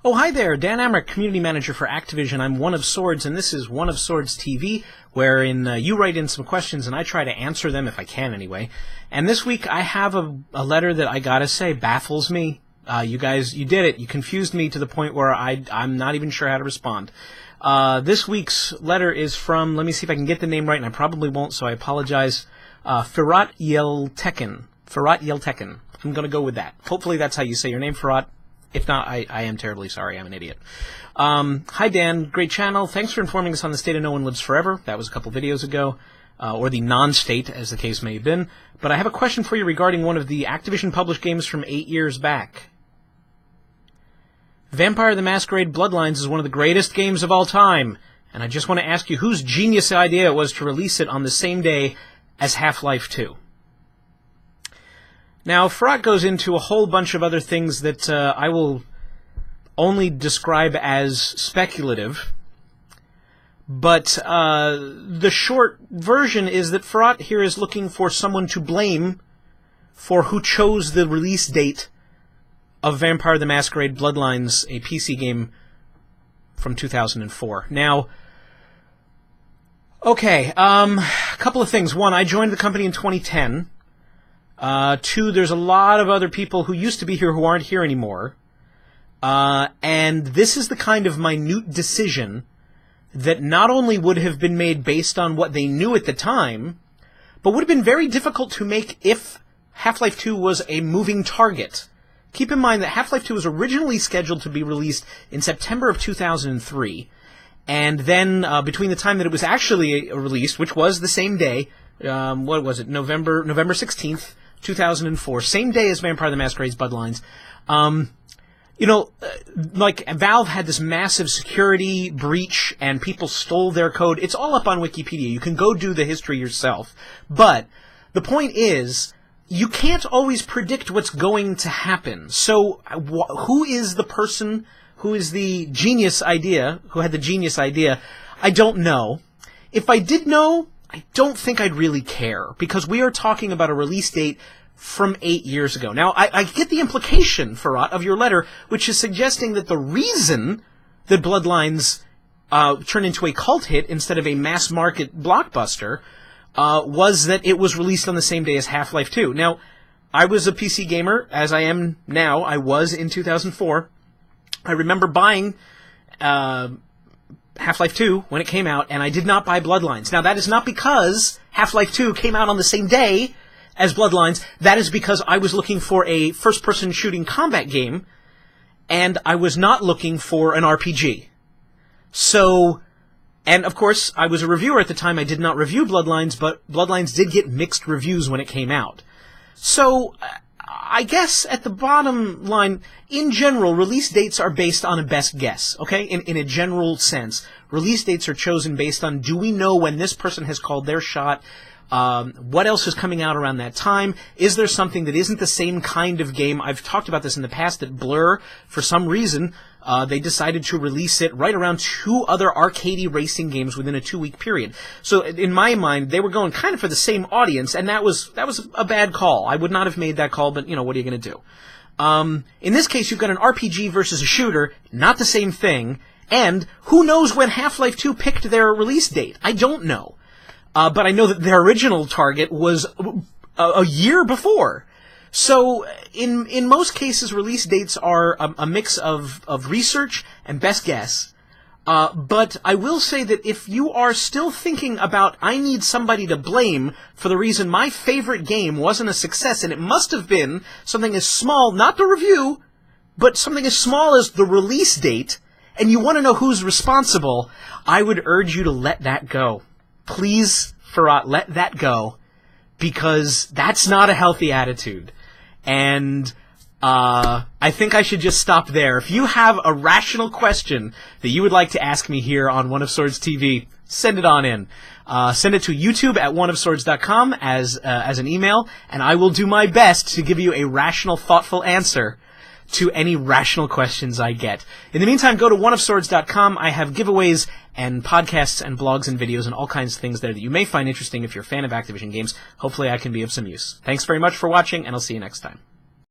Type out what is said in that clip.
Oh, hi there. Dan Amrich, Community Manager for Activision. I'm One of Swords, and this is One of Swords TV, wherein you write in some questions, and I try to answer them, if I can anyway. And this week, I have a letter that I gotta say baffles me. You guys, you did it. You confused me to the point where I'm not even sure how to respond. This week's letter is from, let me see if I can get the name right, and I probably won't, so I apologize, Fırat Yeltekin. Fırat Yeltekin. I'm gonna go with that. Hopefully that's how you say your name, Fırat. If not, I am terribly sorry. I'm an idiot. Hi, Dan. Great channel. Thanks for informing us on the state of No One Lives Forever. That was a couple videos ago. Or the non-state, as the case may have been. But I have a question for you regarding one of the Activision-published games from 8 years back. Vampire the Masquerade Bloodlines is one of the greatest games of all time. And I just want to ask you whose genius idea it was to release it on the same day as Half-Life 2. Now, Fırat goes into a whole bunch of other things that I will only describe as speculative, but the short version is that Fırat here is looking for someone to blame for who chose the release date of Vampire the Masquerade Bloodlines, a PC game from 2004. Now, okay, a couple of things. One, I joined the company in 2010. Two, there's a lot of other people who used to be here who aren't here anymore. And this is the kind of minute decision that not only would have been made based on what they knew at the time, but would have been very difficult to make if Half-Life 2 was a moving target. Keep in mind that Half-Life 2 was originally scheduled to be released in September of 2003, and then between the time that it was actually released, which was the same day, what was it, November 16th, 2004, same day as Vampire the Masquerade's Bloodlines. Like, Valve had this massive security breach, and people stole their code. It's all up on Wikipedia. You can go do the history yourself. But the point is, you can't always predict what's going to happen. So, who is the person who is the genius idea, who had the genius idea? I don't know. If I did know, I don't think I'd really care, because we are talking about a release date from 8 years ago. Now, I get the implication, Fırat, of your letter, which is suggesting that the reason that Bloodlines turned into a cult hit instead of a mass-market blockbuster was that it was released on the same day as Half-Life 2. Now, I was a PC gamer, as I am now. I was in 2004. I remember buying Half-Life 2 when it came out, and I did not buy Bloodlines. Now, that is not because Half-Life 2 came out on the same day as Bloodlines. That is because I was looking for a first-person shooting combat game, and I was not looking for an RPG. So, and of course, I was a reviewer at the time. I did not review Bloodlines, but Bloodlines did get mixed reviews when it came out. So, I guess at the bottom line, in general, release dates are based on a best guess, okay? In a general sense. Release dates are chosen based on, do we know when this person has called their shot? What else is coming out around that time? Is there something that isn't the same kind of game? I've talked about this in the past, that Blur, for some reason, they decided to release it right around two other arcadey racing games within a 2-week period. So in my mind, they were going kind of for the same audience, and that was a bad call. I would not have made that call, but, what are you going to do? In this case, you've got an RPG versus a shooter, not the same thing, and who knows when Half-Life 2 picked their release date? I don't know. But I know that their original target was a year before. So, in most cases, release dates are a mix of research and best guess. But I will say that if you are still thinking about, I need somebody to blame for the reason my favorite game wasn't a success, and it must have been something as small, not the review, but something as small as the release date, and you want to know who's responsible, I would urge you to let that go. Please, Fırat, let that go, because that's not a healthy attitude. And I think I should just stop there. If you have a rational question that you would like to ask me here on One of Swords TV, send it on in. Send it to YouTube at oneofswords.com as an email, and I will do my best to give you a rational, thoughtful answer to any rational questions I get. In the meantime, go to oneofswords.com. I have giveaways and podcasts and blogs and videos and all kinds of things there that you may find interesting if you're a fan of Activision games. Hopefully I can be of some use. Thanks very much for watching, and I'll see you next time.